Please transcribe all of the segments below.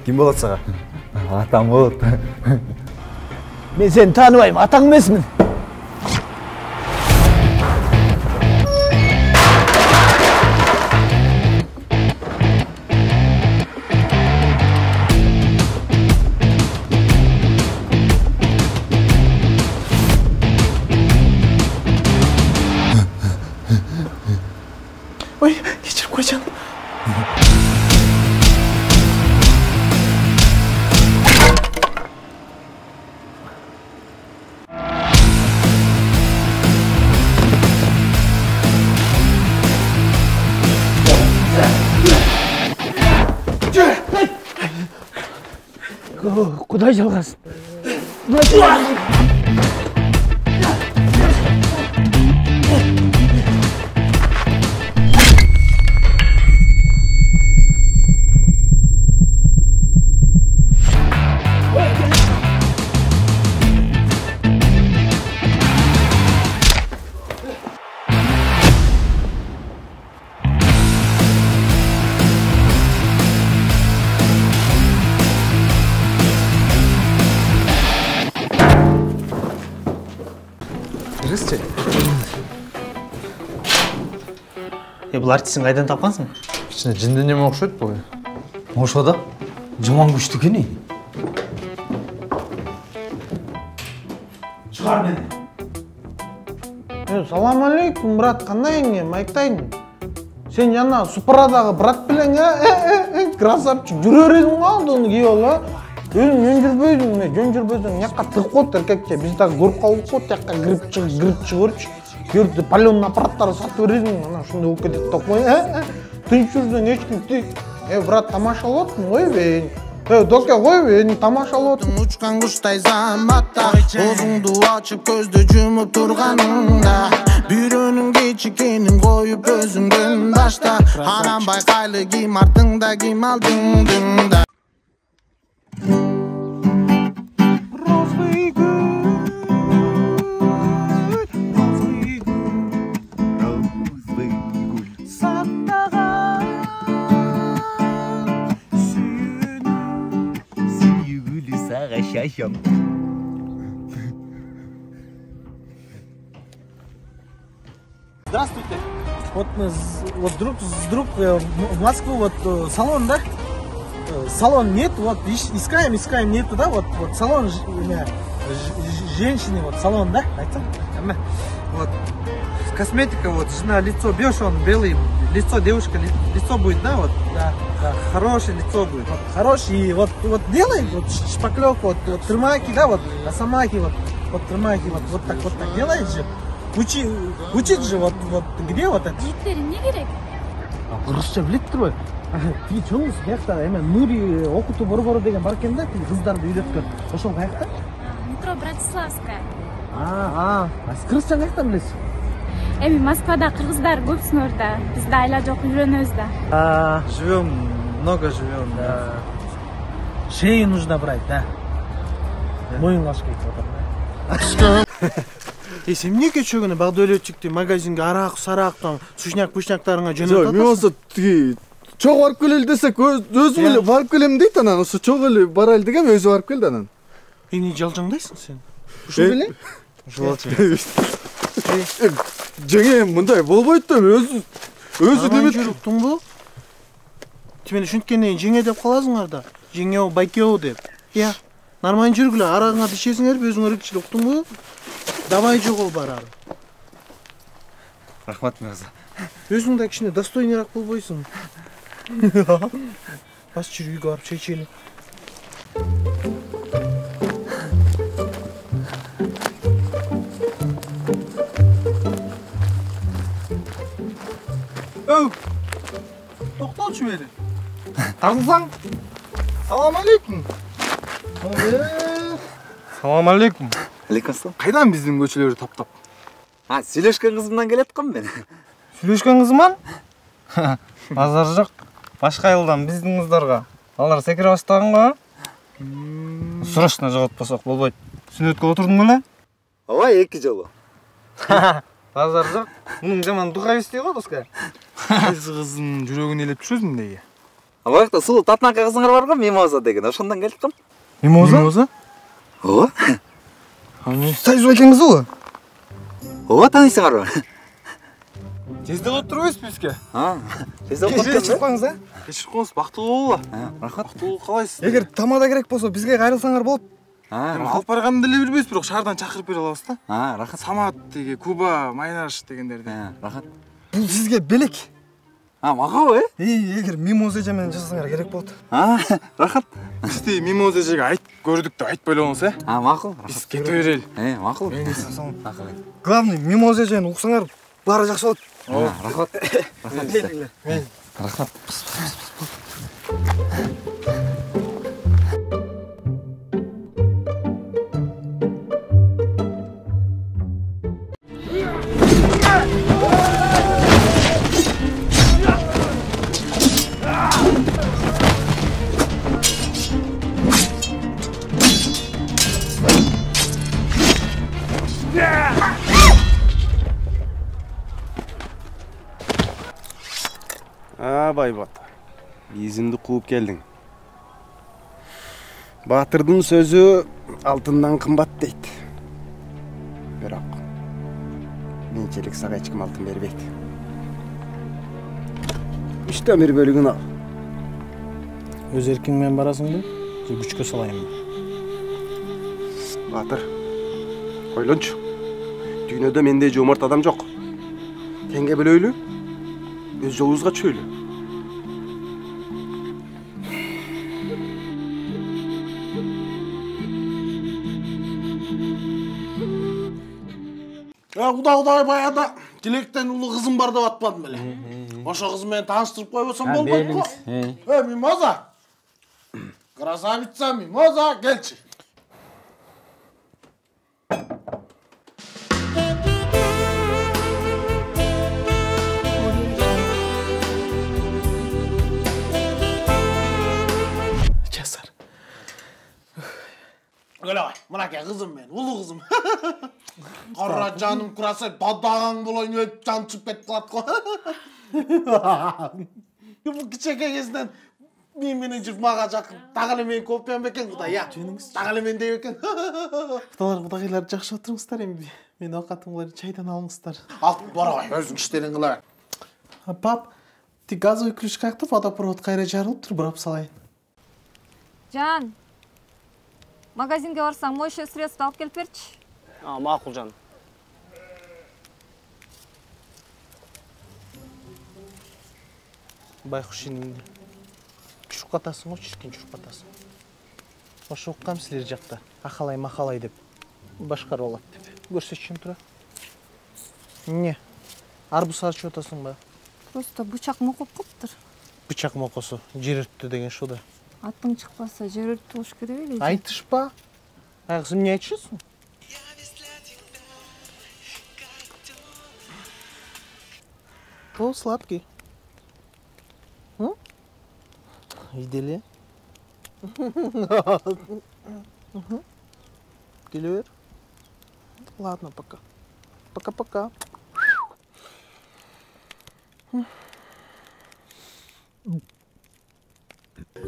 Kim болады саға? Атаң болады. Мен сені танымаймын, атаң емесмін. Ой, кешіріп қой жаным. Құдай жалғасын. Бұл артистің қайдан тапқансың? Кішіне жинді неме оқшайды бұл? Ошода жаман күшті екен. Шығар мені. Салам алейкум, брат, қандайың, майықтайың? Сен яна Супрадағы брат білең, красавчик, жүрер едің қалды оны кей ол, жөн жүрбейдің, яққа тығып қойды еркекке, біз тағы көріп қалдық қойды, яққа кіріп шығыршы. Көрді полионный аппараттары сатып бересің, ана шынды болып кетеді тоқмай, тынш жүрсең ешкім тек. Брат, тамашалап ғой бейін. Доке ғой бейін, тамашалап. Ұшқан құштай заматта, Озыңды ашып көзді жұмып тұрғаныңда, Бүйрөнің кечікенін қойып өзіңден башта, Анам байқайлы ким артыңда, ким алдыңда. Şaşam. Здравствуйте. Вот друг в Москву, вот салон, да? Салон нет, вот искаем, нету, да? Вот салон женщины, вот салон, да? Вот косметика, вот жена, лицо бьешь, он белый, лицо девушка, лицо будет, да? Вот, да, хорошее лицо будет. Вот, хороший, вот делай, вот шпаклевку, вот тырмаки, да, вот росомахи, вот тырмаки, вот так делаешь же. Учить же, вот где вот это? Життерин не керек? Орысша білет тұр ғой. Тиги чоңыз қаяқта, Нури оқыту бұры деген бар екен да, қыздарды үйреткен. Ошол қаяқта? Метро Братиславская. Қырғызша қаяқтан білесіз? Москвада қырғыздар көпсін орда. Бізді айла жоқ үйренеміз да. Живем, много живем, да. Шею нужно брать, да. Мойын қаш кетіп отыр. Сен не кечөгүнү багдөлөчүктү магазинге арақ, сарақтан, сушняк-пушняктарыңа жөнөтүп атасың? Мен осы тиги чоң барып келели десек, өзүм эле барып келем дейт анан, осы чоң эле барайлы деген өзү барып келди анан. Эмне жалжаңдайсың сен? Ушул эле? Ушул болчу. Жеңе мындай болбойт да, өзү демет. Жүрүктүңбү? Тимени ушинткенден жеңе деп каласыңар да. Жеңе байкеу деп. Я, нормально жүргүлө, арагыңа ишесиңер, өзүңөр ичиле уктуңбу? Давай жогол барар. Рахмат мырза. Өзүң да кичине достойныраак болбойсуң. Бас жүрү үйгө барып чай ичели. Токтолчу бери. Таңсаң? Салам алейкум. Салам алейкум. Алейкум ассалам. Кайдан биздин көчөлөрдү таптап? Сүйлөшкөн кызымдан келаткам мен. Сүйлөшкөн кызыман? Азар жок. Башка айылдан биздин кыздарга. Алар секире баштаган го. Срочно жоготпосок болбойт. Сүнөткө отурдуң беле? Ооба, 2 жолу. Базар жақ. Мұның жаман дұға естей ғой, доска. Қайсы қыздың жүрегін елеп жүрсің неге? Ал жақта сұлу татнака қызыңар бар ғой, Мимоза деген. Ошондан келіп қым. Мимоза? О? Сайыз екеніңіз ғой? О, танисыңар ба? Тезде отырып өз бізге. Тезде Кешіріп қойыңыз, а? Кешіріп қойыңыз, бақтылы болы. Рахат. Бақтылы қалайсыз? Егер тамада керек болса, бізге қайрылсаңар болады. Алып барғанын біле білмейсіз, бірақ шардан шақырып бере аласыз да? Рахат. Самат деге, Куба, Майнаш дегендерді. Рахат. Бұл сізге белек. Маға ғой? Егер мимоза жамен жасасаңар керек болады. Рахат. Бізде мимоза жеге айт көрдік деп айтпай болыңыз, Мақұл. Біз кете берел. Мақұл. Главный, мимоза жайын ұқсаңар, бары жақсы болады. Рахат. Рахат. Байбата, изімді қуып келдің. Батырдың сөзі алтыннан қымбат дейді. Бірақ, меншелік саға ешкім алтын бербейді. Үште бір бөлігін ал. Өз еркіңмен барасың ба? Күшке салайын ба? Батыр, ойланшы. Дүниеде менде жомарт адам жоқ. Теңге білейлі, өз жолыңызға чөйлі. Құдай баяда Dilekten ұлы қызым бар деп атпадым біле. Ошо қызыммен таныштырып қойбасам болмайды ғой. Мимоза! Красавица Мимоза, келші. Жасар. Öyle bak, mınake kızım ben, ulu kızım. Kara canım kurası, badağın bulayın, öp can çıpet kılat koy. Bu küçük egezinden mimini cırmağa жақын. Тағылы мен kopyan бекен құдай, ya. Тағылы мен dey бекен. Құдағайлар жақшы отырыңыздар емді. Мен ауқатыңларын чайдан алыңыздар. Алып бара ғой, өзің іштерін қылар. Пап, ти газовый ключ қаяқта водопровод қайра жарылып тұр, бұрап салайын. Жан, магазинге барсаң, моющее средство алып келіп берші. Мақұл жан. Байқұш еніңді. Жүріп қатасың ғой, шіркен жүріп қатасың. Ошы оққам сілер жақта. Ақалай-мақалай деп. Башқар олады деп. Көрсетшін тұра. Не? Арбұз арчы отасың ба? Просто бычақ моқып қыптыр. Бычақ моқысы. Жер өртті деген шуда. Аттың шықпаса, жер өртті ош керек еле. Айтыш ба? Ағызым не айтшысың? О, сладкий. Видели? Келер. Ладно, пока. Пока-пока.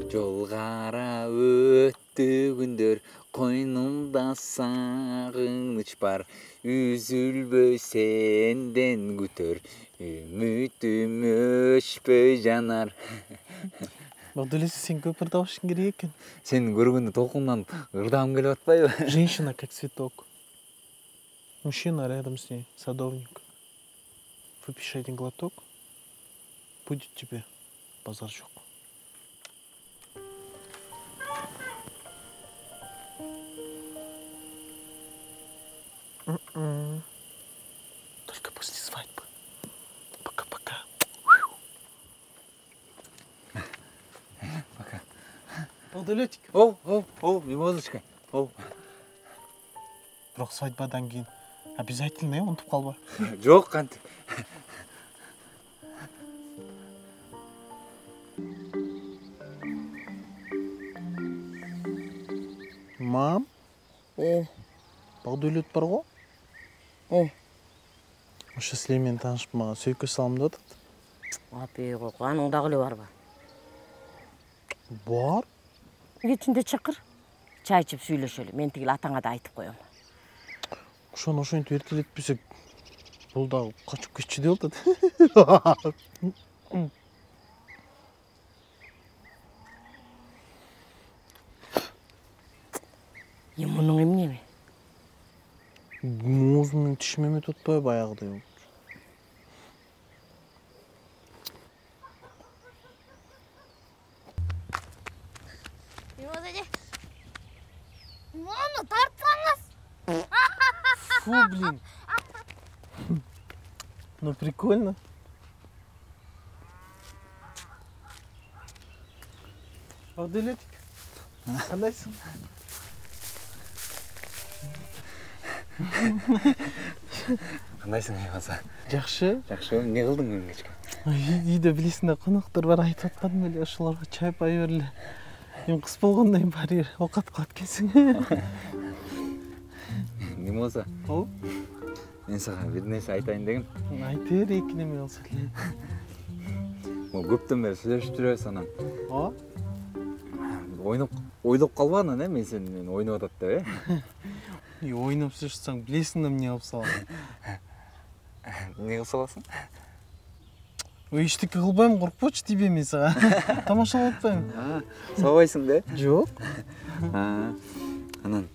Жолғара өтті күндер, қойнымда сағыныш бар, үзілбөй сенден күтер, үмітім өшпөй жанар. Багдулеси, сен көп ырдабашың керек екен. Сен көргенде толқыннан ырдағым келіп атпай ба? Женщина как цветок. Мужчина рядом с ней, садовник. Выпиши один глоток, будет тебе базар жоқ. Только после свадьбы. Пока-пока. Пока. Багдулетик. Мимозочка. Бірақ свадьбадан кейін обязательно ұмытып қалба. Жоқ, қанты. Мам? Багдулет бар ғой? Ошо силер менен таанышып мага сөйкө салам деп атат. Апей койко, анын дагы эле барбы? Бар. Кечинде чакыр. Чай ичип сүйлөшөлү. Мен тигил атаңа да айтып коем. Ошону ошентип эртелетпесек, бул дагы качып кетчү деп атат. Мунуң эмнеби? Муузумдун тишим эметип атпайбы баягыдай болуп? Муну тартсаңыз. Фу, блин. Ну прикольно. Абделетик. Кандайсың? Кандайсың Мимоза? Жакшы. Жакшы. Эмне кылдың бүгүн кечке? Үйдө билесиң да коноктор бар, айтып атканмын эле, ошолорго чай пай берле. Мен кыз болгондон кийин баары оокат кылат экенсиң. Мимоза. О? Мен сага бир нерсе айтайын дегем. Айта бер, эки неме болсо эле. Могу көптөн бери сүйлөшүп жүрөбүз анан. О? Ойлоп калбадың анан мен сени ойноп атат деп, Ойноп сүйлөшсөң, билесиң да эмне кылып салам. Эмне кылып саласың? Эчтеке кылбайм, коркпочу тийбей мен сага. Тамашалап атпайм. Сабайсың да? Жок. Анан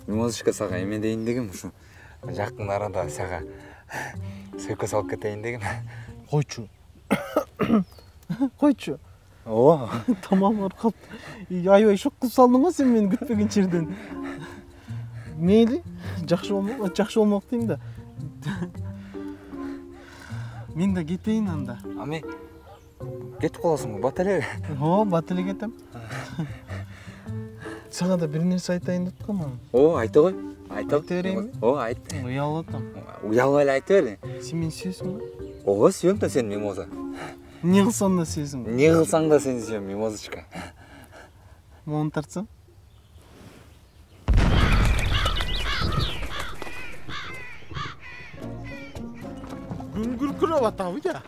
Мимозочка сага эме дейин дегем, ушу жакын арада сага сөйкө салып кетейин дегем. Койчу. Койчу. Ооба. Тамам аркап. Аябай шок кылып салдың го сен мени күтпөгөн жерден. Мейли, жакшы болмок дейм да. Мен да кетейин анда. Ами кетип каласыңбы? Бат эле. Бат эле кетем. Сага да бир нерсе айтайын деп аткам. Айта кой. Айта берейинби? Айт. Уялып атам. Уялбай эле айта бер. Сен мени сүйөсүңбү? Ого, сүйөм да сени, Мимоза. Не кылсаң да сүйөсүң. Не кылсаң да сени сүйөм, Мимозочка. Моуну тартсаң? Күн күркүрөп атабы да.